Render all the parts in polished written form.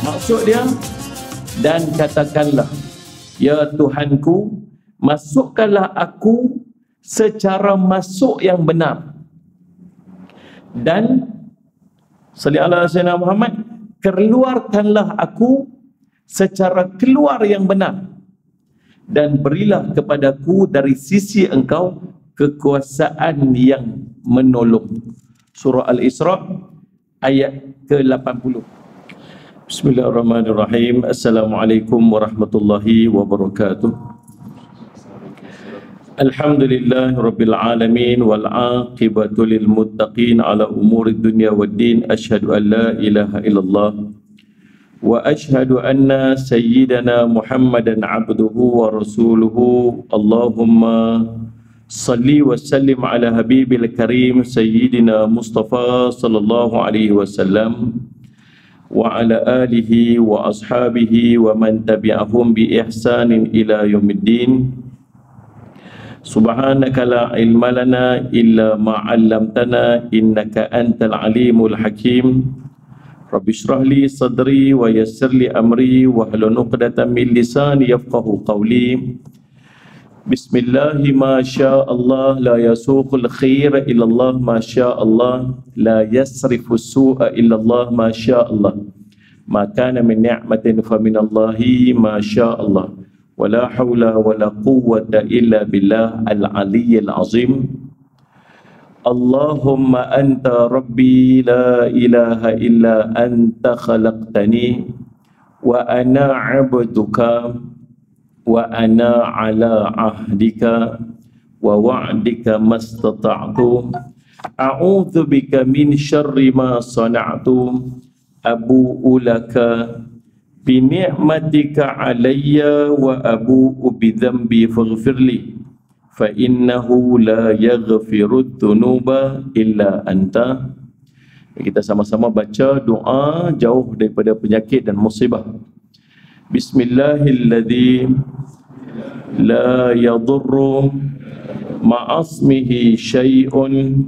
Maksud dia, dan katakanlah, ya Tuhanku, masukkanlah aku secara masuk yang benar, dan salli ala sayyidina Muhammad, keluarkanlah aku secara keluar yang benar, dan berilah kepadaku dari sisi engkau kekuasaan yang menolong. Surah Al-Isra ayat ke-80. Bismillahirrahmanirrahim. Assalamualaikum warahmatullahi wabarakatuh. Alhamdulillahi rabbil alamin wal aqibatu lil muttaqin ala umuri dunya waddin. Asyhadu an la ilaha illallah wa asyhadu anna sayyidana Muhammadan abduhu wa rasuluhu. Allahumma salli wa sallim ala habibil karim sayyidina Mustafa sallallahu alaihi wasallam wa ala alihi wa ashabihi wa man tabi'ahum bi ihsanin ila yaumiddin. Subhanaka la ilma lana illa ma 'allamtana innaka antal alimul hakim. Rabbi shrah li sadri wa yassir li amri wa hlul 'uqdatam min lisani yafqahu qawli. Bismillahi ma syaa Allah la yasuqul khaira illa Allah ma syaa Allah la yasrifu su'a illa Allah ma syaa Allah. Ma kana min ni'matin fa min Allahi ma syaa Allah. Wala haula wala quwwata illa billah al-aliyyil azim. Allahumma anta rabbi la ilaha illa anta khalaqtani wa ana 'abduka wa ana ala ahdika wa wa'dika mastata'tu. A'udzu bika min syarri ma sana'tu. Abu'u laka bi ni'matika alayya wa abu'u bi dhanbi faghfirli fa innahu la yaghfirud dhunuba illa anta. Kita sama-sama baca doa jauh daripada penyakit dan musibah. Bismillahilladzi la yadurru ma'asmihi syai'un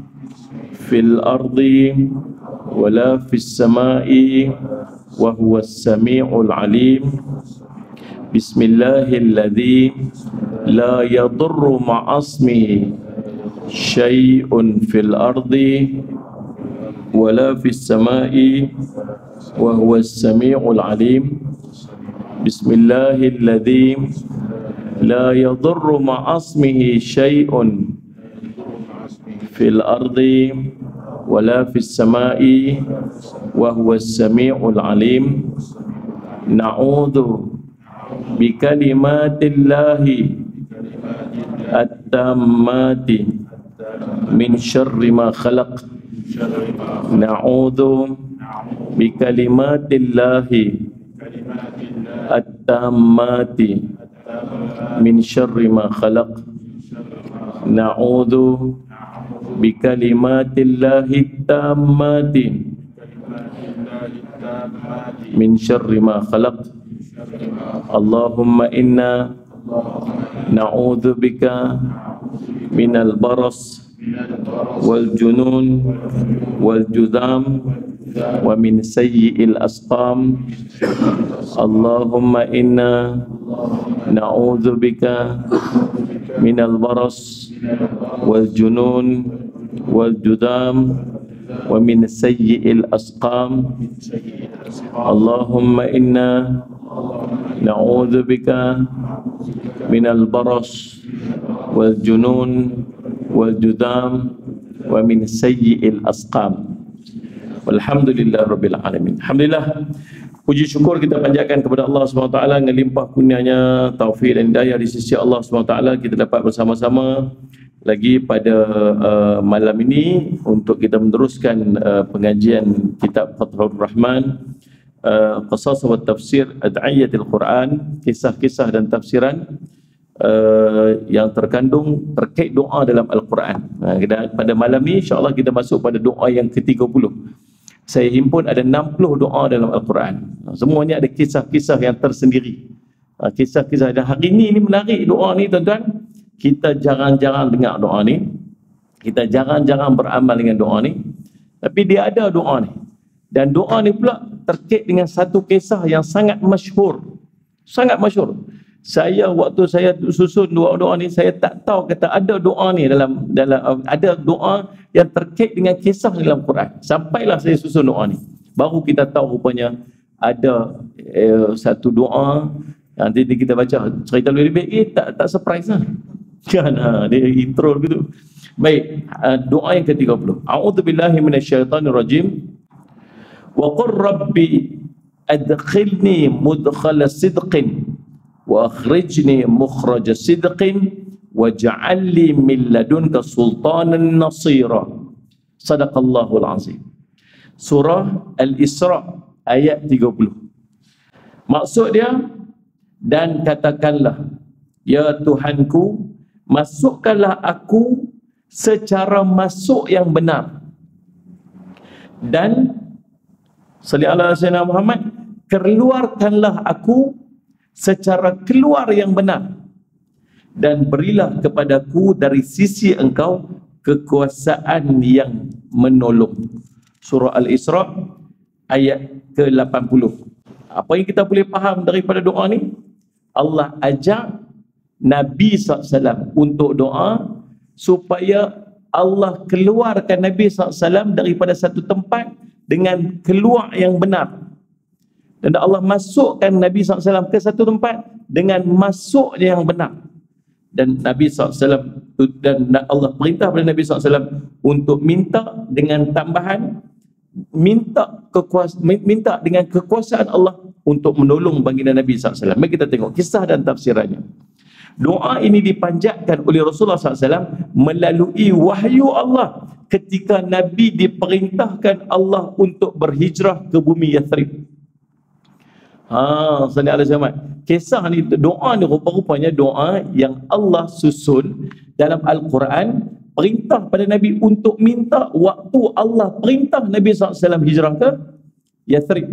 fil ardi wala fis sama'i wa huwas sami'ul alim. Bismillahilladzi la yadurru ma'asmihi syai'un fil ardi wala fis sama'i wa huwas sami'ul alim. Bismillahilladzi la yadurru ma'asmihi syai'un fil ardi wala fis sama'i wa huwas sami'ul alim. Na'udzu bi kalimatillahi at-tammati min syarri ma khalaq. Na'udzu bi kalimatillahi at-tammati min syarri ma khalaq. Na'udzu bi kalimatillahi at-tammati min syarri ma khalaq. Allahumma inna na'udzu bika minal baras wal junun wal judam wa min sayyi'il asqam. Allahumma inna na'udzu bika minal baras wal junun wal judam wa min sayyi'il asqam. Allahumma inna na'udzu bika minal baras wal junun wal judam wa min sayyi'il asqam. Walhamdulillah rabbil alamin. Alhamdulillah, puji syukur kita panjatkan kepada Allah SWT dengan limpah kurnianya, taufik dan hidayah di sisi Allah SWT. Kita dapat bersama-sama lagi pada malam ini untuk kita meneruskan pengajian kitab Fathur Rahman, Qasas wa Tafsir Ad'iyatil Quran, kisah-kisah dan tafsiran yang terkandung terkait doa dalam Al-Quran. Pada malam ini insya-Allah kita masuk pada doa yang ke-30. Saya himpun ada 60 doa dalam Al-Quran. Semuanya ada kisah-kisah yang tersendiri. Kisah-kisah, dan hari ini menarik doa ni tuan-tuan. Kita jarang-jarang dengar doa ni. Kita jarang-jarang beramal dengan doa ni. Tapi dia ada doa ni. Dan doa ni pula terkait dengan satu kisah yang sangat masyhur. Sangat masyhur. Saya waktu saya susun doa-doa ni, saya tak tahu kata ada doa ni dalam ada doa yang terkait dengan kisah dalam Quran. Sampailah saya susun doa ni, baru kita tahu rupanya ada satu doa. Nanti kita baca cerita lebih tak surprise lah. Kan dia intro gitu. Baik, doa yang ke-30. A'udzubillahi minasyaitonirrajim. Wa qur rabbi adkhilni mudkhala sidqin wa akhrijni mukhraja sidqin waj'al li min ladunka sultanan nasira. Sadaqallahul azim. Surah Al-Isra ayat 30. Maksud dia, dan katakanlah, ya Tuhanku, masukkanlah aku secara masuk yang benar, dan salli ala sayyidina Muhammad, keluarkanlah aku secara keluar yang benar, dan berilah kepadaku dari sisi engkau kekuasaan yang menolong. Surah Al-Isra ayat ke-80. Apa yang kita boleh faham daripada doa ni? Allah ajak Nabi SAW untuk doa supaya Allah keluarkan Nabi SAW daripada satu tempat dengan keluar yang benar, dan Allah masukkan Nabi SAW ke satu tempat dengan masuk yang benar. Dan Nabi SAW, dan Allah perintah kepada Nabi SAW untuk minta dengan tambahan, minta dengan kekuasaan Allah untuk menolong baginda Nabi SAW. Mari kita tengok kisah dan tafsirannya. Doa ini dipanjatkan oleh Rasulullah SAW melalui wahyu Allah ketika Nabi diperintahkan Allah untuk berhijrah ke bumi Yathrib. Sallallahu alaihi wasallam. Kisah ni, doa ni rupa-rupanya doa yang Allah susun dalam Al-Quran, perintah pada Nabi untuk minta waktu Allah perintah Nabi SAW hijrah ke Yathrib.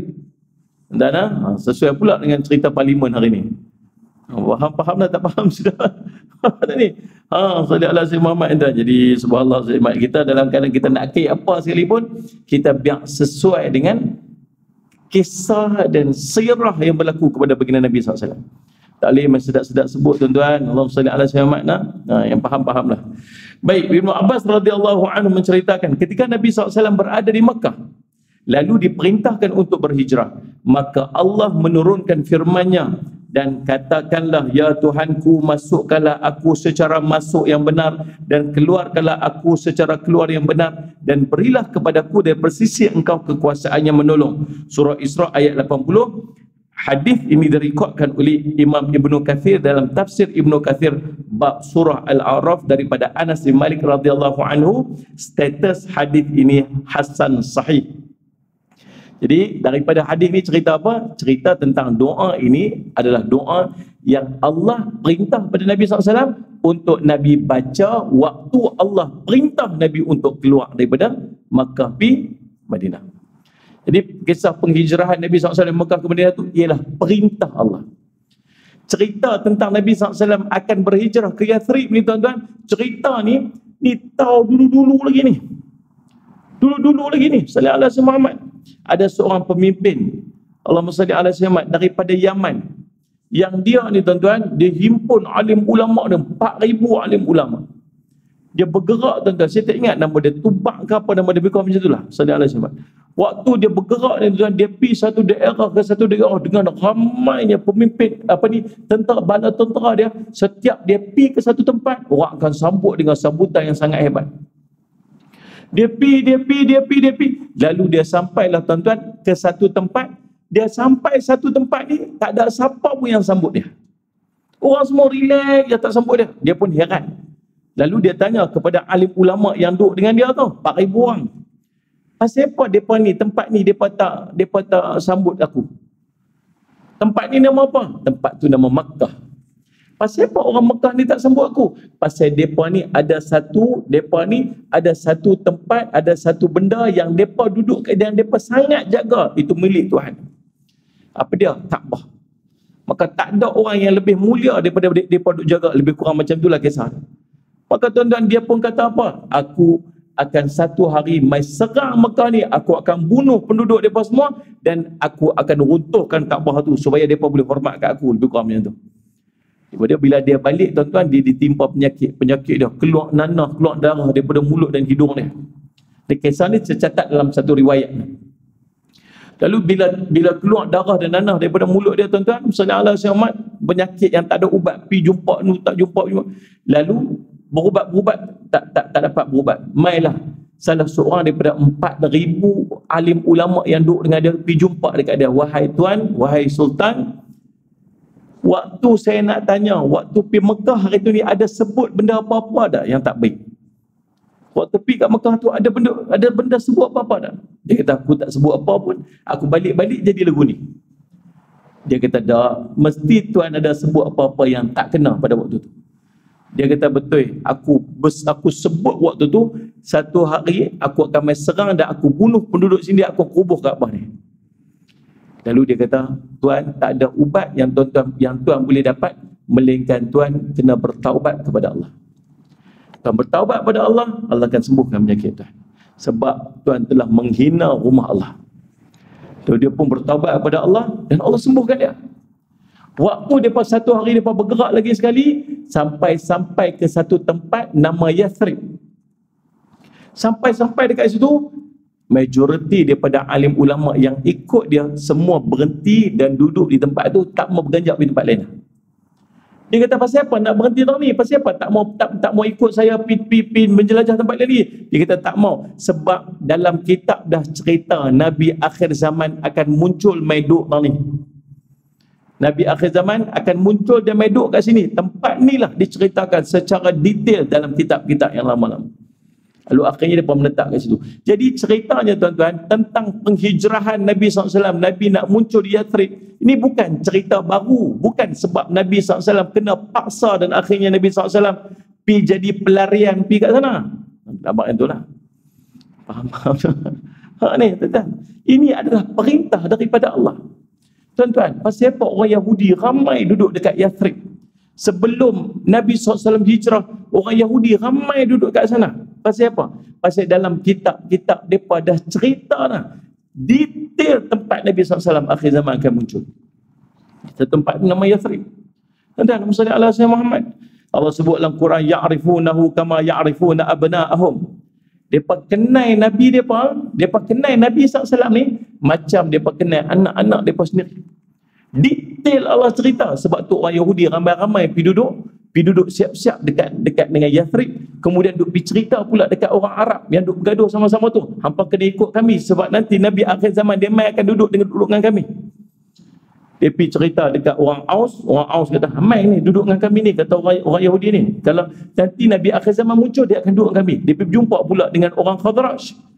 Dan sesuai pula dengan cerita parlimen hari ni. Faham dah, tak faham sudah? Ni. Sallallahu alaihi Muhammad. Jadi subhanallah, kita dalam keadaan kita nak akid apa sekalipun, kita biar sesuai dengan kisah dan sirah yang berlaku kepada baginda Nabi SAW. Tak boleh sedap-sedap sebut tuan-tuan. Allahumma salli ala sayyidina Muhammad. Yang faham-fahamlah. Baik, Ibnu Abbas radhiyallahu anhu menceritakan ketika Nabi SAW berada di Mekah, lalu diperintahkan untuk berhijrah, maka Allah menurunkan firman-Nya, dan katakanlah, ya Tuhanku, masukkanlah aku secara masuk yang benar, dan keluarkanlah aku secara keluar yang benar, dan berilah kepadaku dari persisi engkau kekuasaan yang menolong. Surah Isra ayat 80. Hadis ini direkodkan oleh Imam Ibnu Kathir dalam tafsir Ibnu Kathir bab surah Al-A'raf daripada Anas bin Malik radhiyallahu anhu. Status hadis ini hasan sahih. Jadi daripada hadis ni cerita apa? Cerita tentang doa ini adalah doa yang Allah perintah pada Nabi SAW untuk Nabi baca waktu Allah perintah Nabi untuk keluar daripada Makkah pergi Madinah. Jadi kisah penghijrahan Nabi SAW dari Makkah ke Madinah itu ialah perintah Allah. Cerita tentang Nabi SAW akan berhijrah ke Yathrib ni tuan-tuan, cerita ni tahu dulu-dulu lagi ni. Dulu-dulu lagi ni, sallallahu alaihi Muhammad. Ada seorang pemimpin, Allahumma salli ala Muhammad, daripada Yaman, yang dia ni tuan-tuan, dia himpun alim ulama dia, 4,000 alim ulama. Dia bergerak tuan-tuan, saya tak ingat nama dia, Tubak ke apa nama dia, lebih kurang macam itulah, sallallahu alaihi Muhammad. Waktu dia bergerak ni tuan-tuan, dia pergi satu daerah ke satu daerah dengan ramainya pemimpin, tentera, bala tentera dia. Setiap dia pergi ke satu tempat, orang akan sambut dengan sambutan yang sangat hebat. Dia pergi. Lalu dia sampailah tuan-tuan ke satu tempat. Dia sampai satu tempat ni, tak ada siapa pun yang sambut dia. Orang semua relax, dia tak sambut dia. Dia pun heran. Lalu dia tanya kepada alim ulama yang duduk dengan dia tu, 4,000 orang. Pasal apa mereka ni, tempat ni mereka tak sambut aku? Tempat ni nama apa? Tempat tu nama Makkah. Pasal apa orang Mekah ni tak sambut aku? Pasal mereka ni ada satu tempat, ada satu benda yang mereka duduk dan mereka sangat jaga, itu milik Tuhan. Apa dia? Kaabah. Maka tak ada orang yang lebih mulia daripada mereka duduk jaga, lebih kurang macam itulah kisah. Maka tuan-tuan, dia pun kata apa? Aku akan satu hari mai serang Mekah ni, aku akan bunuh penduduk mereka semua dan aku akan runtuhkan Kaabah tu supaya mereka boleh hormat kat aku, lebih kurang macam tu. Kemudian bila dia balik tuan-tuan, dia ditimpa penyakit dia, keluar nanah, keluar darah daripada mulut dan hidung dia. Kisah ni tercatat dalam satu riwayat. Lalu bila keluar darah dan nanah daripada mulut dia tuan-tuan, sallallahu alaihi wasallam, penyakit yang tak ada ubat, pi jumpa ni tak jumpa. Lalu berubat tak dapat berubat. Mailah salah seorang daripada 4,000 alim ulama yang duduk dengan dia, pi jumpa dekat dia, wahai tuan, wahai sultan, waktu saya nak tanya, waktu pi Mekah hari tu ni ada sebut benda apa-apa dah yang tak baik? Waktu pi kat Mekah tu ada benda sebut apa-apa dah? Dia kata, aku tak sebut apa pun, aku balik-balik jadi lagu ni. Dia kata, dah, mesti tuan ada sebut apa-apa yang tak kena pada waktu tu. Dia kata, betul, aku sebut waktu tu, satu hari aku akan main serang dan aku bunuh penduduk sini, aku kubur Kaabah ni. Lalu dia kata, tuan, tak ada ubat yang tuan boleh dapat, melainkan tuan kena bertaubat kepada Allah. Tuan bertaubat kepada Allah, Allah akan sembuhkan penyakit tuan. Sebab tuan telah menghina rumah Allah. Lalu dia pun bertaubat kepada Allah dan Allah sembuhkan dia. Waktu depa satu hari depa bergerak lagi sekali sampai ke satu tempat nama Yathrib. Sampai dekat situ, majoriti daripada alim ulama yang ikut dia semua berhenti dan duduk di tempat tu, tak mau beranjak di tempat lain. Dia kata, pasal apa nak berhenti tau ni? Pasal apa tak mau ikut saya pi menjelajah tempat lain lagi? Dia kata tak mau, sebab dalam kitab dah cerita Nabi akhir zaman akan muncul mai duk tau ni. Nabi akhir zaman akan muncul dan mai duk kat sini. Tempat ni lah diceritakan secara detail dalam kitab-kitab yang lama-lama. Lalu akhirnya dia pun menetap kat situ. Jadi ceritanya tuan-tuan tentang penghijrahan Nabi SAW, Nabi nak muncul di Yathrib, ini bukan cerita baru. Bukan sebab Nabi SAW kena paksa dan akhirnya Nabi SAW pi jadi pelarian pi kat sana. Nampak yang itulah. Faham? Ni tuan-tuan, ini adalah perintah daripada Allah. Tuan-tuan, pasal apa orang Yahudi ramai duduk dekat Yathrib? Sebelum Nabi SAW hijrah, orang Yahudi ramai duduk kat sana. Pasal apa? Pasal dalam kitab-kitab mereka dah cerita dah detail tempat Nabi SAW akhir zaman akan muncul. Tempat itu nama Yathrib. Dan Muhammad ala Muhammad, Allah sebut dalam Quran, ya'rifunahu kama ya'rifuna abna'ahum. Mereka kenal Nabi mereka kenal Nabi SAW ni macam mereka kenal anak-anak mereka sendiri. Detail Allah cerita. Sebab tu orang Yahudi ramai-ramai pergi duduk siap-siap dekat dengan Yathrib. Kemudian duk pergi cerita pula dekat orang Arab yang duk bergaduh sama-sama tu, hampa kena ikut kami sebab nanti Nabi akhir zaman dia mai akan duduk dengan kami. Dia pergi cerita dekat orang Aus kata, "Hamai ni duduk dengan kami ni," kata orang Yahudi ni. Kalau nanti Nabi akhir zaman muncul, dia akan duduk dengan kami. Dia pergi jumpa pula dengan orang Khazraj.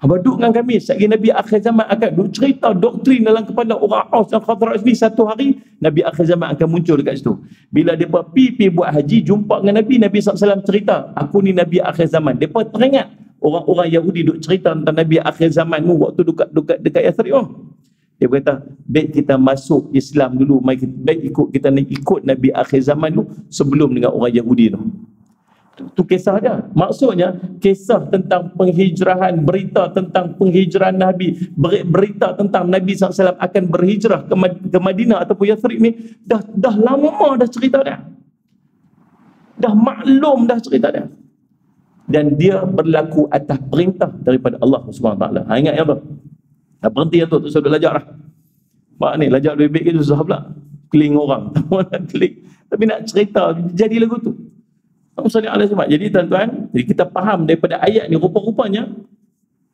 Hampa duduk dengan kami. Sekali Nabi akhir zaman akan duduk cerita doktrin dalam kepala orang Aus dan Khazraj ni, satu hari Nabi akhir zaman akan muncul dekat situ. Bila dia pergi buat haji, jumpa dengan Nabi SAW cerita, "Aku ni Nabi akhir zaman." Depa teringat orang-orang Yahudi duk cerita tentang Nabi akhir zaman tu waktu dekat Yathrib. Dia berkata, baik kita masuk Islam dulu, baik kita ikut Nabi akhir zaman tu sebelum dengan orang Yahudi tu. Itu kisah dia. Maksudnya kisah tentang penghijrahan, berita tentang penghijrahan Nabi, berita tentang Nabi SAW akan berhijrah ke Madinah ataupun Yathrib ni dah lama dah cerita dia. Dah maklum dah cerita dia. Dan dia berlaku atas perintah daripada Allah SWT. Ingat yang tu. Dah berhenti yang tu usah belajar lah. Mak ni belajar lebih baik itu susah pula. Keling orang. Tak mahu nak keling. Tapi nak cerita jadi lagu tu. Jadi tuan-tuan, kita faham daripada ayat ni, rupa-rupanya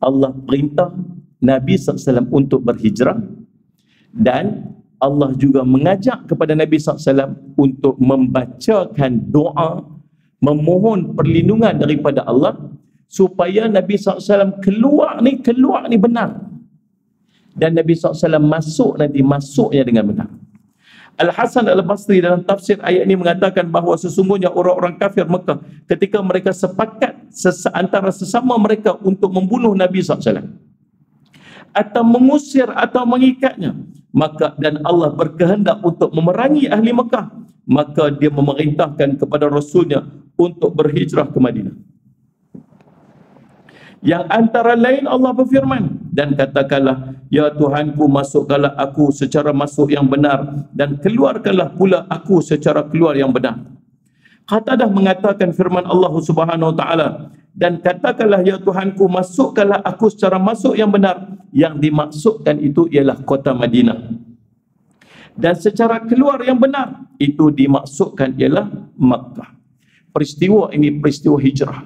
Allah perintah Nabi SAW untuk berhijrah, dan Allah juga mengajak kepada Nabi SAW untuk membacakan doa, memohon perlindungan daripada Allah supaya Nabi SAW keluar ni benar, dan Nabi SAW masuknya dengan benar. Al-Hasan Al-Basri dalam tafsir ayat ini mengatakan bahawa sesungguhnya orang-orang kafir Mekah ketika mereka sepakat antara sesama mereka untuk membunuh Nabi SAW atau mengusir atau mengikatnya, maka dan Allah berkehendak untuk memerangi ahli Mekah, maka dia memerintahkan kepada Rasulnya untuk berhijrah ke Madinah. Yang antara lain Allah berfirman, dan katakanlah, ya Tuhanku, masukkanlah aku secara masuk yang benar, dan keluarkanlah pula aku secara keluar yang benar. Qatadah mengatakan firman Allah Subhanahu wa taala, dan katakanlah ya Tuhanku, masukkanlah aku secara masuk yang benar. Yang dimaksudkan itu ialah kota Madinah. Dan secara keluar yang benar itu dimaksudkan ialah Makkah. Peristiwa ini peristiwa hijrah.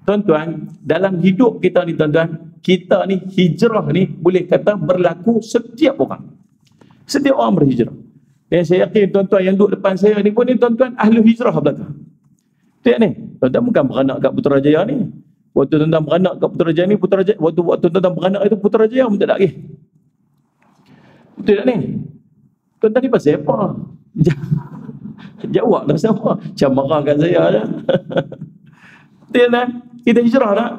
Tuan-tuan, dalam hidup kita ni tuan-tuan, kita ni hijrah ni boleh kata berlaku setiap orang. Setiap orang berhijrah. Yang saya yakin tuan-tuan yang duduk depan saya ni pun ni tuan-tuan ahli hijrah belakang. Tengok ni, tuan-tuan bukan beranak kat Putrajaya ni. Waktu tuan-tuan beranak kat Putrajaya ni, waktu tuan-tuan beranak itu Putrajaya pun tak ada lagi. Betul tak ni? Tuan-tuan ni pasal apa? Jawablah siapa? Macam marah kat saya je. Betul tak? Kita hijrah tak?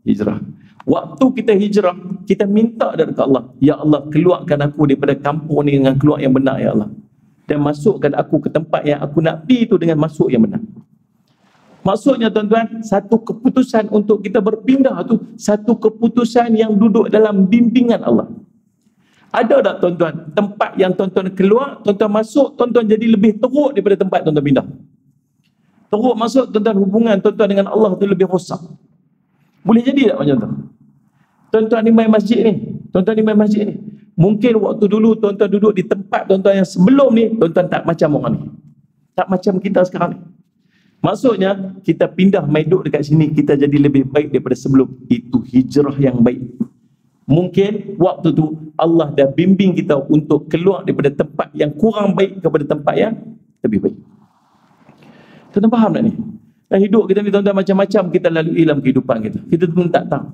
Hijrah. Waktu kita hijrah, kita minta dari Allah, ya Allah, keluarkan aku daripada kampung ni dengan keluar yang benar, ya Allah. Dan masukkan aku ke tempat yang aku nak pergi itu dengan masuk yang benar. Maksudnya tuan-tuan, satu keputusan untuk kita berpindah tu, satu keputusan yang duduk dalam bimbingan Allah. Ada tak tuan-tuan, tempat yang tuan-tuan keluar, tuan-tuan masuk, tuan-tuan jadi lebih teruk daripada tempat tuan-tuan pindah? Teruk masuk, tuan-tuan, hubungan tuan-tuan dengan Allah tu lebih rosak. Boleh jadi tak macam tu? Tuan-tuan ni main masjid ni, tuan-tuan ni main masjid ni. Mungkin waktu dulu tuan-tuan duduk di tempat tuan-tuan yang sebelum ni, tuan-tuan tak macam orang ni. Tak macam kita sekarang ni. Maksudnya, kita pindah main duduk dekat sini, kita jadi lebih baik daripada sebelum. Itu hijrah yang baik. Mungkin waktu tu Allah dah bimbing kita untuk keluar daripada tempat yang kurang baik kepada tempat yang lebih baik. Tuan-tuan faham tak ni? Dan hidup kita ni tuan-tuan macam-macam kita lalui dalam kehidupan kita. Kita pun tak tahu.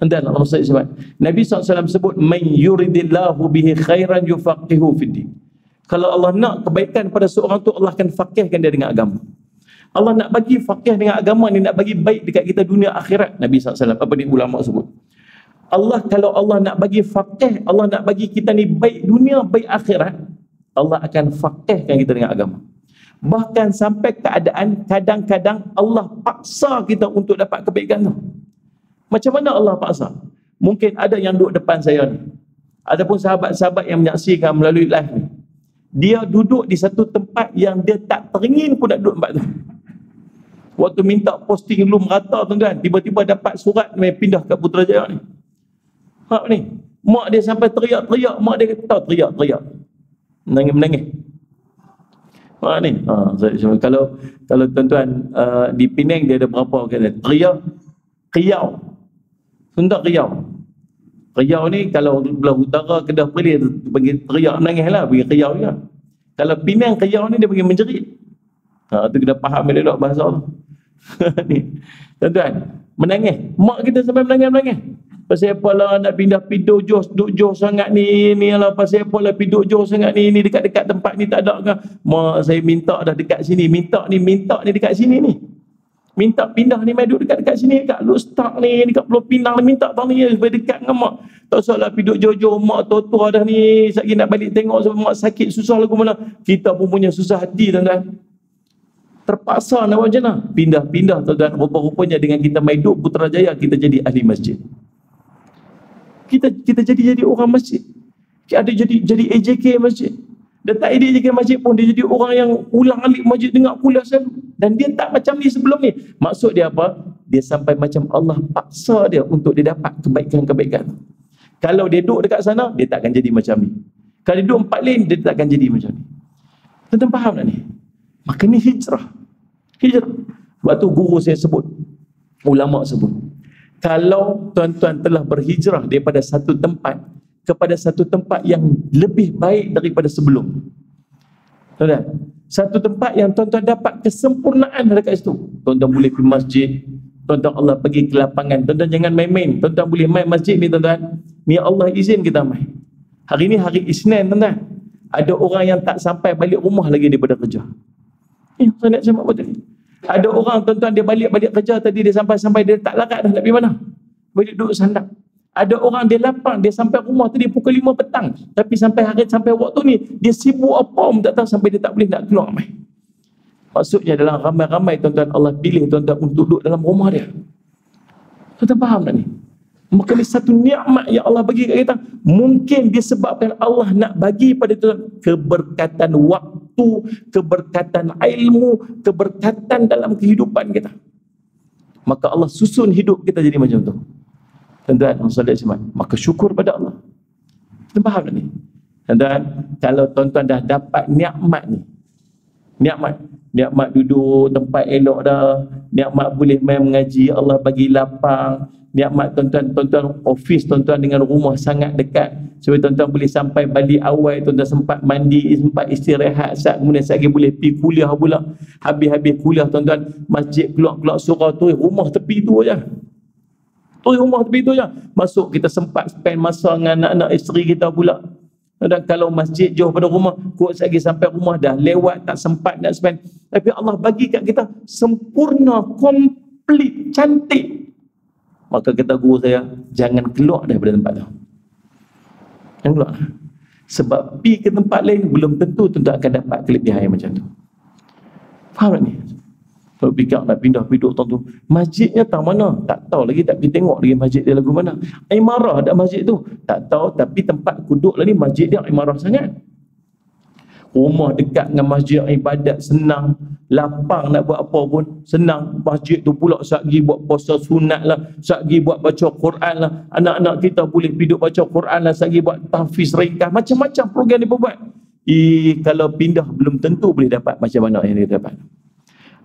Dan Allah sebut, Nabi SAW sebut, man yuridillahu bihi khairan yufaqihu fiddin. Kalau Allah nak kebaikan pada seorang tu, Allah akan faqihkan dia dengan agama. Allah nak bagi faqih dengan agama ni, nak bagi baik dekat kita dunia akhirat. Nabi SAW, apa ni ulama sebut, Allah, kalau Allah nak bagi faqih, Allah nak bagi kita ni baik dunia, baik akhirat, Allah akan faqihkan kita dengan agama. Bahkan sampai keadaan kadang-kadang Allah paksa kita untuk dapat kebaikan tu. Macam mana Allah paksa? Mungkin ada yang duduk depan saya ni, ada pun sahabat-sahabat yang menyaksikan melalui live ni, dia duduk di satu tempat yang dia tak teringin pun nak duduk tempat tu. Waktu minta posting belum rata tuan-tuan, tiba-tiba dapat surat pindah ke Putrajaya ni. Mak ni, mak dia sampai teriak-teriak, mak dia kata teriak-teriak, menangis-menangis. Mak ni, kalau tuan-tuan di Penang dia ada berapa kata teriak, Riau, Sunda Riau. Riau ni kalau belah utara Kedah Perlis bagi teriak menangis lah, bagi Riau juga. Kalau Penang Riau ni dia bagi menjerit. Tu kita faham dia dok bahasa tu. Ni, tuan-tuan, menangis. Mak kita sampai menangis-menangis. Pasal apalah nak pindah duk jauh sangat ni lah, pasal apalah duk jauh sangat ni dekat-dekat tempat ni tak ada ke? Mak saya minta dah dekat sini, minta ni dekat sini ni. Minta pindah ni mai duduk dekat-dekat sini, dekat Lustak ni, dekat Pulau Pinang ni, minta tang ni supaya dekat dengan mak. Tak usahlah duduk jauh-jauh, mak tua-tua dah ni, sekali nak balik tengok sebab mak sakit susah lagu mana. Kita pun punya susah hati tuan-tuan. Terpaksa nak buat macam mana? Pindah-pindah tuan-tuan. Rupa-rupanya dengan kita mai duduk Putrajaya, kita jadi ahli masjid. Kita jadi orang masjid. Ada jadi AJK masjid. Dan tak AJK masjid pun dia jadi orang yang ulang alik masjid, dengar kuliah selalu. Dan dia tak macam ni sebelum ni. Maksud dia apa? Dia sampai macam Allah paksa dia untuk dia dapat kebaikan-kebaikan. Kalau dia duduk dekat sana, dia tak akan jadi macam ni. Kalau dia duduk empat lain, dia tak akan jadi macam ni. Tuan-tuan faham tak ni? Maka ni hijrah. Hijrah. Sebab tu guru saya sebut, ulama sebut, kalau tuan-tuan telah berhijrah daripada satu tempat kepada satu tempat yang lebih baik daripada sebelum, tuan-tuan, satu tempat yang tuan-tuan dapat kesempurnaan dekat situ, tuan-tuan boleh pergi masjid, tuan-tuan Allah pergi ke lapangan, tuan-tuan jangan main-main, tuan-tuan boleh main masjid ni tuan-tuan, ni Allah izin kita main. Hari ni hari Isnin tuan-tuan, ada orang yang tak sampai balik rumah lagi daripada kerja. Saya nak cakap betul. Ada orang tuan-tuan dia balik kerja tadi, dia sampai dia tak larat dah nak pergi mana. Balik duduk sandar. Ada orang dia lapang, dia sampai rumah tadi pukul 5 petang. Tapi sampai waktu ni dia sibuk apa pun tak tahu, sampai dia tak boleh nak keluar mai. Maksudnya dalam ramai-ramai tuan-tuan Allah pilih tuan-tuan untuk duduk dalam rumah dia. Tuan faham tak ni? Maka ni satu nikmat yang Allah bagi kat kita. Mungkin disebabkan Allah nak bagi pada kita keberkatan waktu, keberkatan ilmu, keberkatan dalam kehidupan kita. Maka Allah susun hidup kita jadi macam tu. Tuan-tuan, maka syukur pada Allah. Tuan faham tak ni? Tuan-tuan, kalau tuan-tuan dah dapat nikmat ni, nikmat duduk tempat elok dah, nikmat boleh main mengaji, Allah bagi lapang, nikmat tuan-tuan office tuan-tuan dengan rumah sangat dekat, supaya tuan-tuan boleh sampai balik awal, tuan-tuan sempat mandi, sempat istirahat, kemudian lagi boleh pergi kuliah pula. Habis-habis kuliah tuan-tuan, masjid keluar surau tu, rumah tepi tu aja. Rumah tepi tu aja. Masuk kita sempat spend masa dengan anak-anak isteri kita pula. Dan kalau masjid jauh pada rumah, kuat lagi sampai rumah dah lewat, tak sempat nak spend. Tapi Allah bagi kat kita sempurna, komplit, cantik. Maka kata guru saya, jangan keluar daripada tempat tu. Jangan keluar. Sebab pergi ke tempat lain belum tentu tuan akan dapat kelebihan yang macam tu. Faham tak ni? Kalau fikir nak pindah duduk tu, masjidnya tak mana? Tak tahu lagi, tak pergi tengok lagi masjid dia lagu mana. Imarah ada masjid tu? Tak tahu, tapi tempat duduk lah ni masjid dia imarah sangat. Rumah dekat dengan masjid, ibadat senang, lapang nak buat apa pun senang. Masjid tu pula satgi buat puasa sunat lah, satgi buat baca Quran lah, anak-anak kita boleh duduk baca Quran lah, satgi buat tahfiz ringkas, macam-macam program dia buat. Kalau pindah belum tentu boleh dapat macam mana yang dia dapat.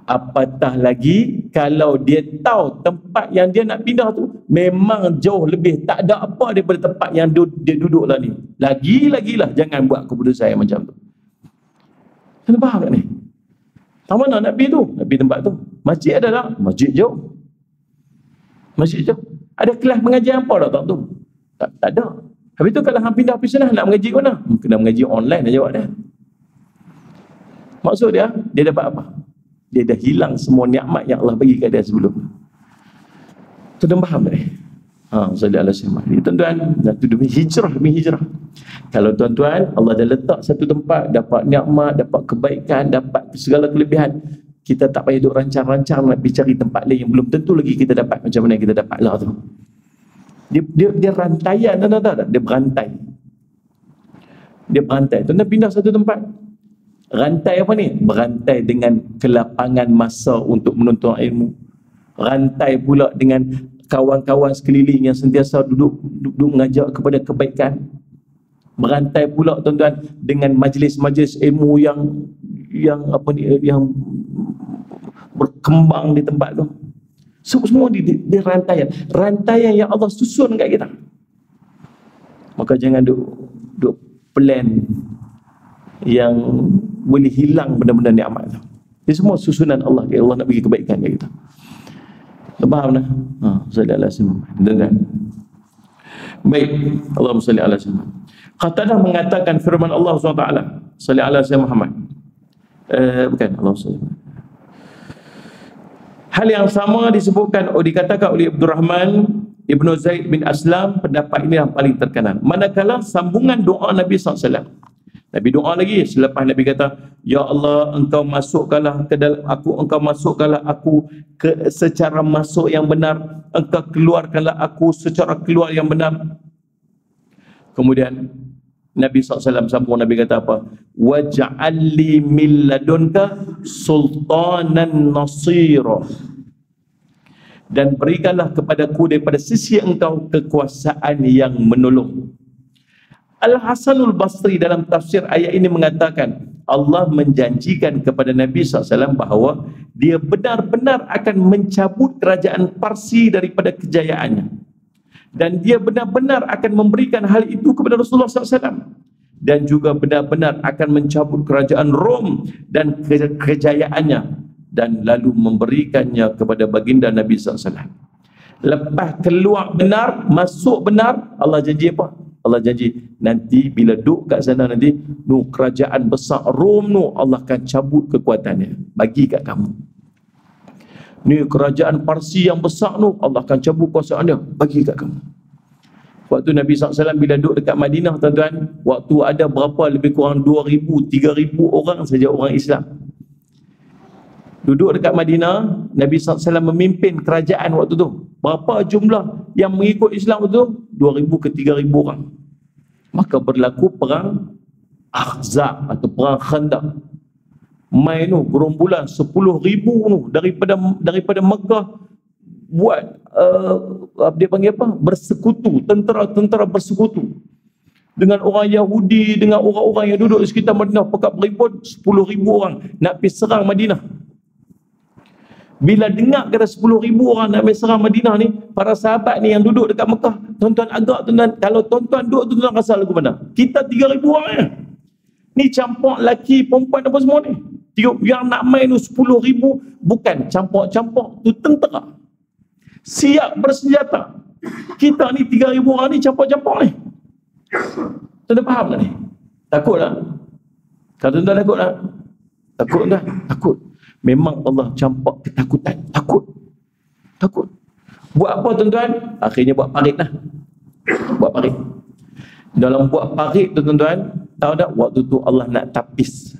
Apatah lagi kalau dia tahu tempat yang dia nak pindah tu memang jauh lebih tak ada apa daripada tempat yang dia duduk lah ni. Lagi-lagilah jangan buat keputusan yang macam tu. Kena faham tak ni? Tak mana nak pergi tu? Nak pergi tempat tu. Masjid ada tak? Masjid jauh. Masjid jauh. Ada kelas mengaji apa tak tu? Tak ada. Habis tu kalau hang pindah pergi sana nak mengaji ke mana? Kena mengaji online dah jawab dia. Maksud dia dapat apa? Dia dah hilang semua nikmat yang Allah bagi kat dia sebelum. Tuan-tuan faham tak ni? Sallallahu alaihi wasallam. Tuan-tuan, demi hijrah. Kalau tuan-tuan Allah dah letak satu tempat, dapat nikmat, dapat kebaikan, dapat segala kelebihan, kita tak payah duk rancang-rancang nak pergi cari tempat lain yang belum tentu lagi kita dapat macam mana kita dapat lah tu. Dia rantaian, tak? Dia berantai. Tuan-tuan pindah satu tempat. Rantai apa ni? Berantai dengan kelapangan masa untuk menuntut ilmu. Rantai pula dengan kawan-kawan sekeliling yang sentiasa duduk mengajak kepada kebaikan. Berantai pula tuan-tuan dengan majlis-majlis ilmu yang berkembang di tempat tu. Semua di rantaian yang Allah susun kat kita. Maka jangan duk plan yang boleh hilang benda-benda nikmat tu. Ini semua susunan Allah. Allah nak bagi kebaikan kat kita. Faham dah? Sallallahu alaihi wasallam. Baik, Allahumma salli ala sayyidina. Qatadah mengatakan firman Allah SWT, salli ala sayyidina Muhammad. Bukan Allah SWT. Hal yang sama disebutkan dikatakan oleh Abdul Rahman Ibn Zaid bin Aslam. Pendapat ini yang paling terkenal. Manakala sambungan doa Nabi SAW, Nabi doa lagi selepas Nabi kata, ya Allah, engkau masukkanlah ke dalam aku, engkau masukkanlah aku ke secara masuk yang benar, engkau keluarkanlah aku secara keluar yang benar. Kemudian Nabi SAW sambung, Nabi kata apa? Waj'al li min ladunka sultanan nasira, dan berikanlah kepadaku daripada sisi engkau kekuasaan yang menolong. Al-Hasanul Basri dalam tafsir ayat ini mengatakan, Allah menjanjikan kepada Nabi SAW bahawa dia benar-benar akan mencabut kerajaan Parsi daripada kejayaannya, dan dia benar-benar akan memberikan hal itu kepada Rasulullah SAW, dan juga benar-benar akan mencabut kerajaan Rom dan kejayaannya, dan lalu memberikannya kepada baginda Nabi SAW. Lepas keluar benar, masuk benar, Allah janji apa? Allah janji nanti bila duduk kat sana nanti kerajaan besar Rom Allah akan cabut kekuatannya bagi kat kamu. Ni kerajaan Parsi yang besar Allah akan cabut kuasaannya bagi kat kamu. Waktu Nabi SAW bila duduk dekat Madinah, tuan-tuan, waktu ada berapa lebih kurang 2,000, 3,000 orang saja orang Islam. Duduk dekat Madinah, Nabi SAW memimpin kerajaan waktu tu. Berapa jumlah yang mengikut Islam waktu tu? 2,000 ke 3,000 orang. Maka berlaku perang Ahzab atau perang Khandaq. Mai tu gerombolan 10,000 tu daripada Mekah buat dia panggil apa? Bersekutu, tentera bersekutu dengan orang Yahudi, dengan orang-orang yang duduk di sekitar Madinah, pekat berimpun 10,000 orang nak pergi serang Madinah. Bila dengar kata 10,000 orang nak pergi serang Madinah ni, para sahabat ni yang duduk dekat Mekah, tuan-tuan agak tuan-tuan, kalau tuan-tuan duduk tuan-tuan rasa lagu mana? Kita 3,000 orang ya. Ni campur lelaki, perempuan apa semua ni. Yang nak main tu 10,000, bukan campur-campur, tu tentera. Siap bersenjata. Kita ni 3,000 orang ni campur-campur ni. Tuan-tuan faham tak ni? Takut tak? Kalau tuan-tuan takut tak? Takut tak? Takut. Memang Allah campak ketakutan. Takut. Buat apa tuan-tuan? Akhirnya buat parit lah. Buat parit. Dalam buat parit tu tuan-tuan, tahu tak? Waktu tu Allah nak tapis.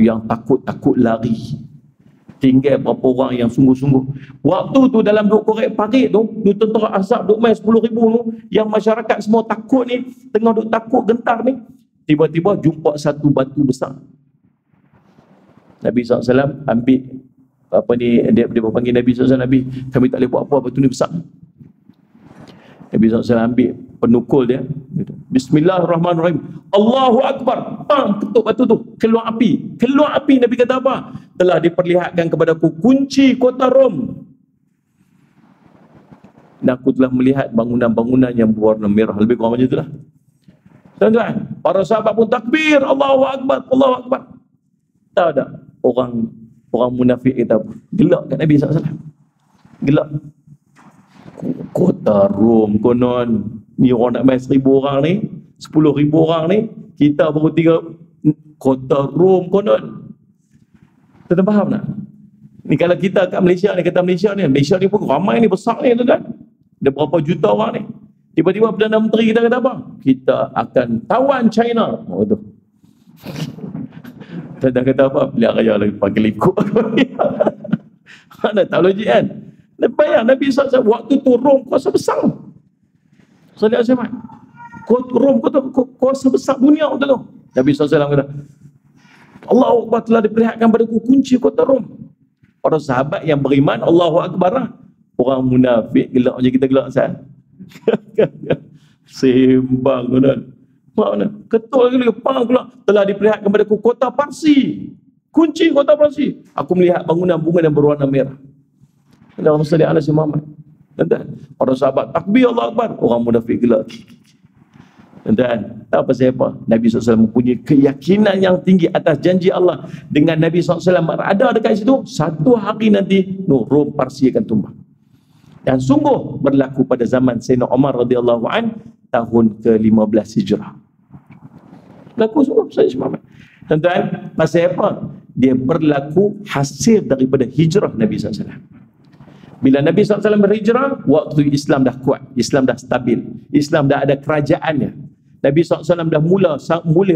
Yang takut lari. Tinggal berapa orang yang sungguh-sungguh. Waktu tu dalam duk korek parit tu, duk tentera Ahzab duk main 10,000 tu, yang masyarakat semua takut ni, tengah duk takut gentar ni, tiba-tiba jumpa satu batu besar. Nabi SAW ambil apa ni, dia panggil Nabi SAW, Nabi, kami tak boleh buat apa, batu ni besar. Nabi SAW ambil penukul dia, Bismillahirrahmanirrahim, Allahu Akbar, pam, ketuk batu tu, keluar api. Nabi kata apa? Telah diperlihatkan kepadaku kunci kota Rom, dan aku telah melihat bangunan-bangunan yang berwarna merah. Lebih kurang macam itulah tuan-tuan. Para sahabat pun takbir, Allahu Akbar, Allahu Akbar. Tahu tak orang munafik kita gelak kat Nabi SAW, gelak. Kota Rom konon ni orang nak main 1,000 orang ni, 10,000 orang ni, kita baru 3. Kota Rom konon. Tuan-tuan faham tak? Ni kalau kita kat Malaysia ni, kata Malaysia ni pun ramai ni, besar ni tuan-tuan. Ada berapa juta orang ni. Tiba-tiba Perdana Menteri kita kata apa? Kita akan tawan China. Oh tu. Tuan-tuan kata apa? Pilihan raya lagi pakai likuk. Mana tak logik kan? Bayang Nabi SAW waktu tu Rom kuasa besar. Salih Azimah. Rom kuasa besar dunia waktu tu. Nabi SAW kata, Allahu Akbar, telah diperlihatkan padaku kunci kota Rom. Para sahabat yang beriman, Allahu Akbar lah. Orang munafik gelak macam kita gelak sah. Sembang kan. Mana? Ketul lagi pang gelak. Telah diperlihatkan padaku kota Parsi. Kunci kota Parsi. Aku melihat bangunan bunga yang berwarna merah. Allahumma salli ala sayyidina Muhammad. Tuan-tuan, para sahabat takbir Allahu Akbar. Orang munafik gelak. Tuan-tuan, tahu pasal apa? Nabi SAW mempunyai keyakinan yang tinggi atas janji Allah. Dengan Nabi SAW ada dekat situ, satu hari nanti Rom Parsi akan tumbang. Dan sungguh berlaku pada zaman Sayyidina Umar radhiyallahu an, tahun ke-15 Hijrah. Berlaku sungguh Sayyidina Muhammad. Tuan-tuan, pasal apa? Dia berlaku hasil daripada hijrah Nabi SAW. Bila Nabi SAW berhijrah, waktu Islam dah kuat, Islam dah stabil, Islam dah ada kerajaannya. Nabi SAW dah mula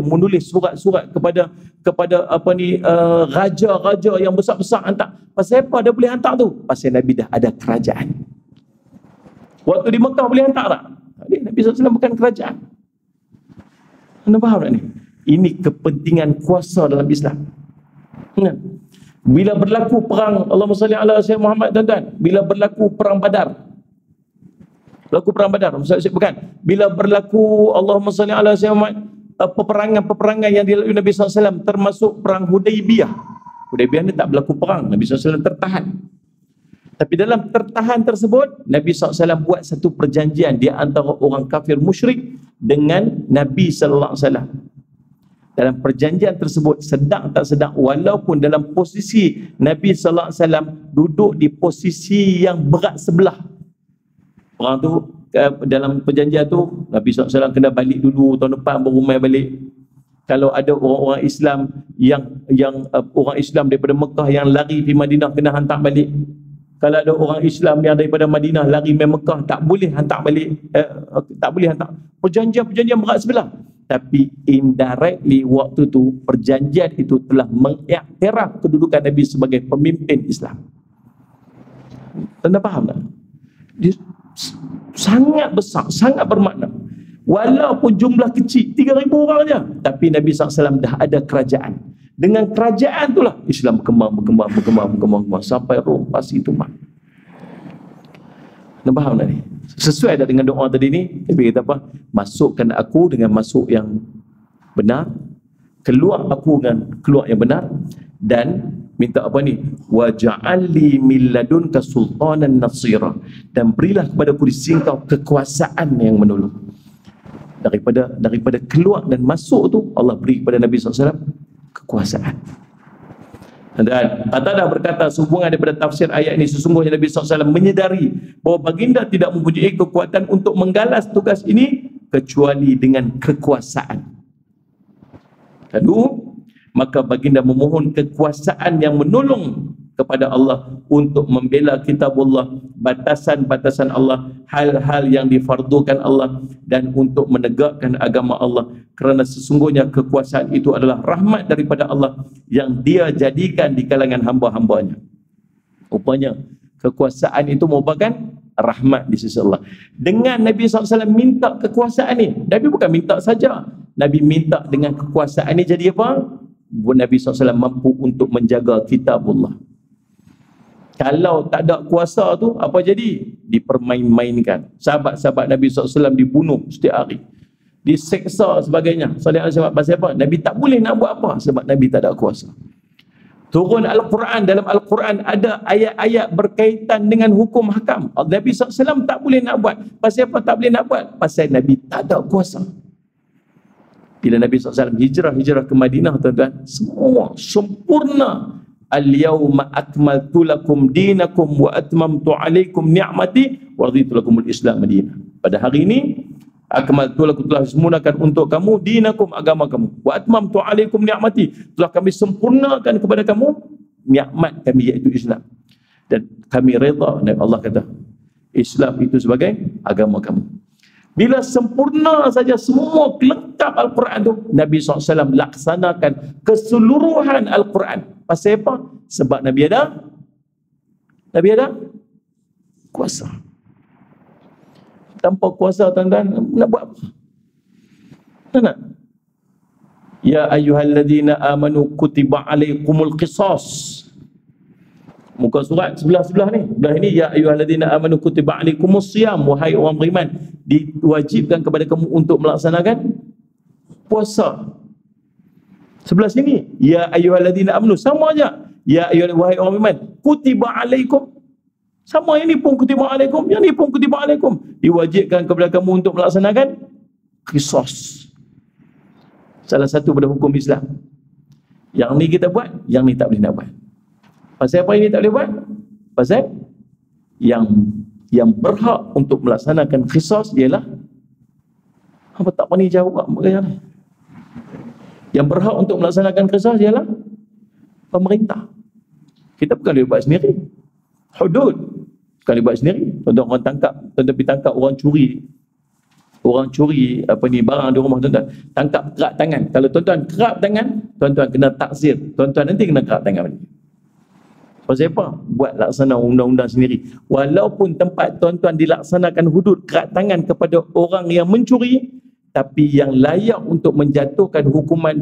menulis surat-surat kepada apa ni, raja-raja yang besar-besar hantar. Pasal apa dia boleh hantar tu? Pasal Nabi dah ada kerajaan. Waktu di Mekah boleh hantar tak? Nabi SAW bukan kerajaan. Anda faham tak ni? Ini kepentingan kuasa dalam Islam. Bila berlaku perang, Allahumma salli ala sayyidina Muhammad, tuan-tuan, bila berlaku perang Badar, bukan, bila berlaku Allahumma salli ala sayyidina Muhammad, peperangan yang dilalui Nabi SAW, termasuk perang Hudaybiyah. Hudaybiyah ni tak berlaku perang, Nabi SAW tertahan. Tapi dalam tertahan tersebut, Nabi SAW buat satu perjanjian di antara orang kafir musyrik dengan Nabi SAW. Dalam perjanjian tersebut, sedang tak sedang, walaupun dalam posisi Nabi SAW duduk di posisi yang berat sebelah. Orang tu, dalam perjanjian tu, Nabi SAW kena balik dulu, tahun depan baru mai balik. Kalau ada orang-orang Islam yang orang Islam daripada Mekah yang lari pergi Madinah, kena hantar balik. Kalau ada orang Islam yang daripada Madinah lari pergi Mekah, tak boleh hantar balik. Tak boleh hantar. Perjanjian berat sebelah. tapi indirectly waktu tu perjanjian itu telah mengiktiraf kedudukan Nabi sebagai pemimpin Islam. Anda faham tak? Dia sangat besar, sangat bermakna. Walaupun jumlah kecil 3,000 orang je, tapi Nabi SAW dah ada kerajaan. Dengan kerajaan itulah Islam berkembang sampai Rom, Parsi, itu mak. Anda faham tak ni? Sesuai tak dengan doa tadi ni? Nabi kata apa? Masukkan aku dengan masuk yang benar, keluar aku dengan keluar yang benar, dan minta apa ni? Waja'alli min ladunka sultanan nasira, dan berilah kepada aku di sisi kau kekuasaan yang menolong. Daripada keluar dan masuk tu, Allah beri kepada Nabi SAW kekuasaan. Dan Qatadah berkata sehubungan daripada tafsir ayat ini, sesungguhnya Nabi SAW menyedari bahawa baginda tidak mempunyai kekuatan untuk menggalas tugas ini kecuali dengan kekuasaan. Lalu maka baginda memohon kekuasaan yang menolong kepada Allah untuk membela kitabullah, batasan-batasan Allah, hal-hal yang difardukan Allah, dan untuk menegakkan agama Allah, kerana sesungguhnya kekuasaan itu adalah rahmat daripada Allah yang dia jadikan di kalangan hamba-hambanya. Rupanya kekuasaan itu merupakan rahmat di sisi Allah. Dengan Nabi SAW minta kekuasaan ni, Nabi bukan minta saja, Nabi minta dengan kekuasaan ni jadi apa? Nabi SAW mampu untuk menjaga kitabullah. Kalau tak ada kuasa tu, apa jadi? Dipermain-mainkan. Sahabat-sahabat Nabi SAW dibunuh setiap hari, diseksa sebagainya. Sebab pasal apa? Nabi tak boleh nak buat apa sebab Nabi tak ada kuasa. Turun Al-Quran, dalam Al-Quran ada ayat-ayat berkaitan dengan hukum hakam. Nabi SAW tak boleh nak buat. Pasal apa tak boleh nak buat? Pasal Nabi tak ada kuasa. Bila Nabi SAW hijrah ke Madinah, tuan-tuan, semua sempurna. Al-yawma akmaltu lakum dinakum wa atmamtu alaikum ni'mati wa raditu lakumul Islam madinah. Pada hari ini akmaltu lakum, telah sempurnakan untuk kamu dinakum, agama kamu, wa atmamtu alaikum ni'mati, telah kami sempurnakan kepada kamu nikmat kami, iaitu Islam, dan kami redha. Dan Allah kata Islam itu sebagai agama kamu. Bila sempurna saja semua lengkap Al-Quran tu, Nabi SAW laksanakan keseluruhan Al-Quran. Pasal apa? Sebab Nabi ada kuasa. Tanpa kuasa, tuan-tuan, nak buat apa? Nak? Ya ayyuhalladzina amanu kutiba alaikumul qisas. Muka surat sebelah ni. Sebelah ini, ya ayyuhalladzina amanu kutiba alaikumus siyam, wahai orang beriman, diwajibkan kepada kamu untuk melaksanakan puasa. Sebelah sini, ya ayyuhalladzina amanu, sama aja. Ya wahai orang beriman, kutiba alaikum. Sama, ini pun kutiba alaikum, yang ni pun kutiba alaikum. Diwajibkan kepada kamu untuk melaksanakan qisas. Salah satu pada hukum Islam. Yang ni kita buat, yang ni tak boleh nak buat. Pasal apa ini tak boleh buat? Pasal yang berhak untuk melaksanakan qisas ialah apa, tak pandai jawab bagaimana? Yang berhak untuk melaksanakan qisas ialah pemerintah. Kita bukan boleh buat sendiri. Hudud bukan boleh buat sendiri. Tuan-tuan, orang tangkap, tuan-tuan pergi tangkap orang curi barang di rumah, tuan-tuan, tangkap, kerak tangan. Kalau tuan-tuan kerak tangan, tuan-tuan kena taksir. Tuan-tuan nanti kena kerak tangan balik. Pasal apa? Buat laksana undang-undang sendiri. Walaupun tempat tuan-tuan dilaksanakan hudud kerak tangan kepada orang yang mencuri, tapi yang layak untuk menjatuhkan hukuman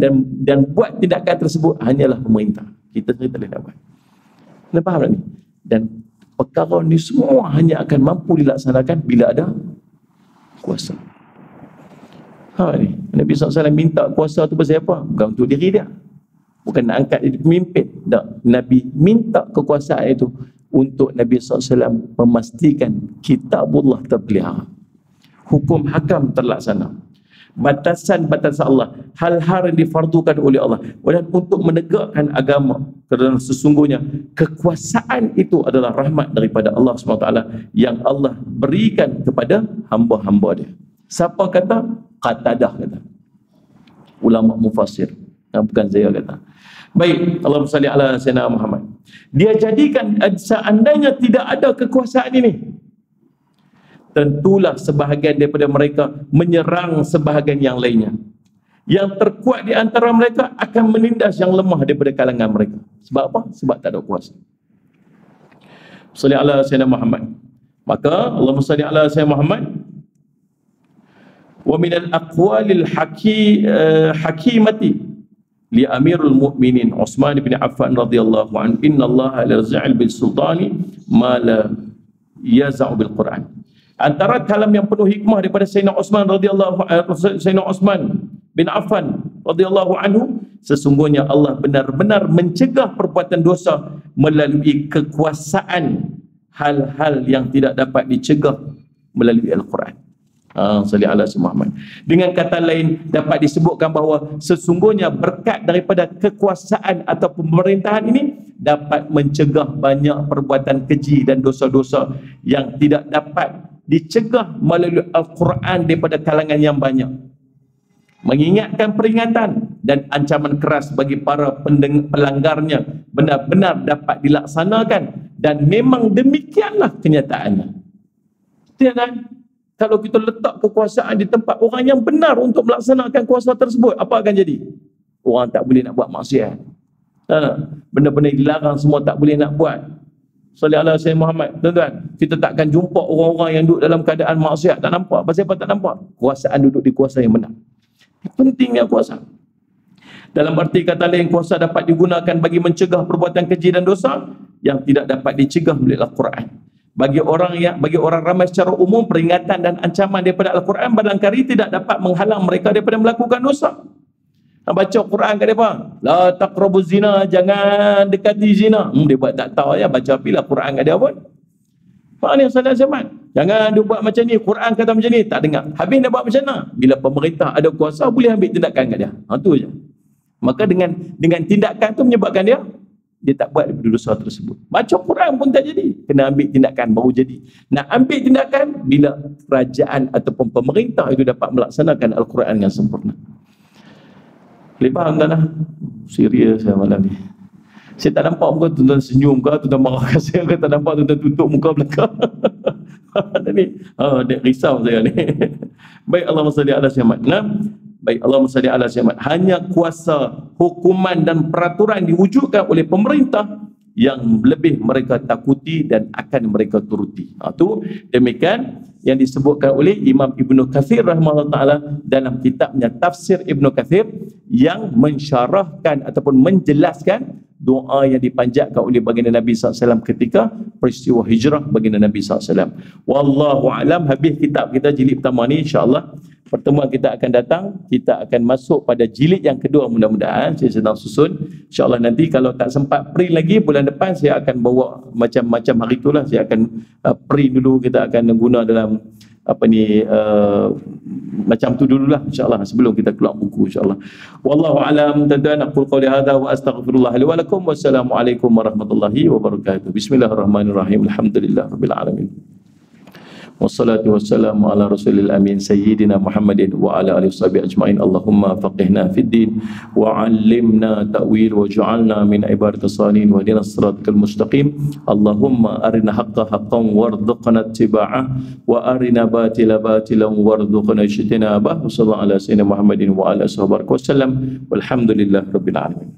dan buat tindakan tersebut hanyalah pemerintah. Kita sendiri tak boleh nak buat. Anda faham tak ni? Dan perkara ni semua hanya akan mampu dilaksanakan bila ada kuasa. Ni Nabi SAW minta kuasa tu pasal apa? Bukan untuk diri dia, bukan nak angkat jadi pemimpin. Tak. Nabi minta kekuasaan itu untuk Nabi SAW memastikan kitabullah terpelihara, hukum hakam terlaksana, batasan-batasan Allah, hal-hal yang difardukan oleh Allah, dan untuk menegakkan agama. Kerana sesungguhnya kekuasaan itu adalah rahmat daripada Allah SWT yang Allah berikan kepada hamba-hamba dia. Siapa kata? Qatadah kata, ulama mufassir, bukan saya kata. Baik, Allahumma salli ala sayyidina Muhammad. Dia jadikan seandainya tidak ada kekuasaan ini, tentulah sebahagian daripada mereka menyerang sebahagian yang lainnya. Yang terkuat di antara mereka akan menindas yang lemah daripada kalangan mereka. Sebab apa? Sebab tak ada kuasa. Salli ala Sayyidina Muhammad. Maka Allahumma salli ala Sayyidina Muhammad. Wa minal aqwalil hakimati li Amirul Mukminin Utsman bin Affan radhiyallahu anhu, innallaha la yaz'al bil sultani ma la yaz'u bil Quran. Antara kalam yang penuh hikmah daripada Sayyidina Utsman bin Affan radhiyallahu anhu, sesungguhnya Allah benar-benar mencegah perbuatan dosa melalui kekuasaan hal-hal yang tidak dapat dicegah melalui Al-Quran. Salli ala Muhammad. Dengan kata lain, dapat disebutkan bahawa sesungguhnya berkat daripada kekuasaan atau pemerintahan ini dapat mencegah banyak perbuatan keji dan dosa-dosa yang tidak dapat dicegah melalui Al-Quran daripada kalangan yang banyak. Mengingatkan peringatan dan ancaman keras bagi para pelanggarnya benar-benar dapat dilaksanakan, dan memang demikianlah kenyataannya. Tidak, kalau kita letak kekuasaan di tempat orang yang benar untuk melaksanakan kuasa tersebut, apa akan jadi? Orang tak boleh nak buat maksiat. Benda-benda dilarang semua tak boleh nak buat. Salli ala Sayyidina Muhammad. Tuan-tuan, kita takkan jumpa orang-orang yang duduk dalam keadaan maksiat. Tak nampak. Pasal apa tak nampak? Kuasaan duduk di kuasa yang benar. Pentingnya kuasa. Dalam arti kata lain, kuasa dapat digunakan bagi mencegah perbuatan keji dan dosa yang tidak dapat dicegah melalui Al-Quran. Bagi orang ramai secara umum, peringatan dan ancaman daripada Al-Quran barangkali tidak dapat menghalang mereka daripada melakukan dosa. Baca Quran kat mereka, la taqrabuz zina, jangan dekati zina. Dia buat tak tahu ya, baca apilah Quran kat dia pun. Mak ni salah zaman. Jangan dia buat macam ni, Quran kata macam ni, tak dengar. Habis dia buat macam mana? Bila pemerintah ada kuasa, boleh ambil tindakan kat dia. Tu je. Maka dengan tindakan tu menyebabkan dia tak buat dosa tersebut. Baca Quran pun tak jadi. Kena ambil tindakan baru jadi. Nak ambil tindakan bila kerajaan ataupun pemerintah itu dapat melaksanakan Al-Quran dengan sempurna. Boleh faham tak lah? Serius saya malam ni. Saya tak nampak muka tuan-tuan senyum ke, tuan-tuan marah ke saya ke, tak nampak tuan-tuan tutup muka belakang. Dia risau saya ni. Baik, Allahumma salli ala Sayyidina. Baik, Allahumma salli ala Sayyidina. Hanya kuasa hukuman dan peraturan diwujudkan oleh pemerintah yang lebih mereka takuti dan akan mereka turuti. Itu demikian yang disebutkan oleh Imam Ibnu Katsir rahimahullah ta'ala dalam kitabnya Tafsir Ibnu Katsir, yang mensyarahkan ataupun menjelaskan doa yang dipanjatkan oleh baginda Nabi SAW ketika peristiwa hijrah baginda Nabi SAW. Wallahu alam. Habis kitab kita jilid pertama ni, insya-Allah pertemuan kita akan datang, kita akan masuk pada jilid yang kedua mudah-mudahan. Saya sedang susun. InsyaAllah nanti kalau tak sempat print lagi, bulan depan saya akan bawa macam-macam hari itulah. Saya akan print dulu, kita akan guna dalam macam tu dululah insya-Allah sebelum kita keluar buku insya-Allah. Wallahu alam. Tuan-tuan, aqul qouli hadza wa astaghfirullah li wa lakum. Wassalamualaikum warahmatullahi wabarakatuh. Bismillahirrahmanirrahim. Alhamdulillahirabbil alamin. Wassalatu wassalamu ala rasulil amin sayyidina Muhammadin wa ala alihi washabihi ajma'in. Allahumma faqihna fid din wa 'allimna ta'wil wa ja'alna min ibadatis salihin wa hdinas siratal mustaqim. Allahumma arina haqqa haqqan warzuqna ittiba'ah wa arina batila batilan warzuqna ijtinabah. Wassallallahu ala sayyidina Muhammadin wa ala alihi wasallam. Walhamdulillahirabbil alamin.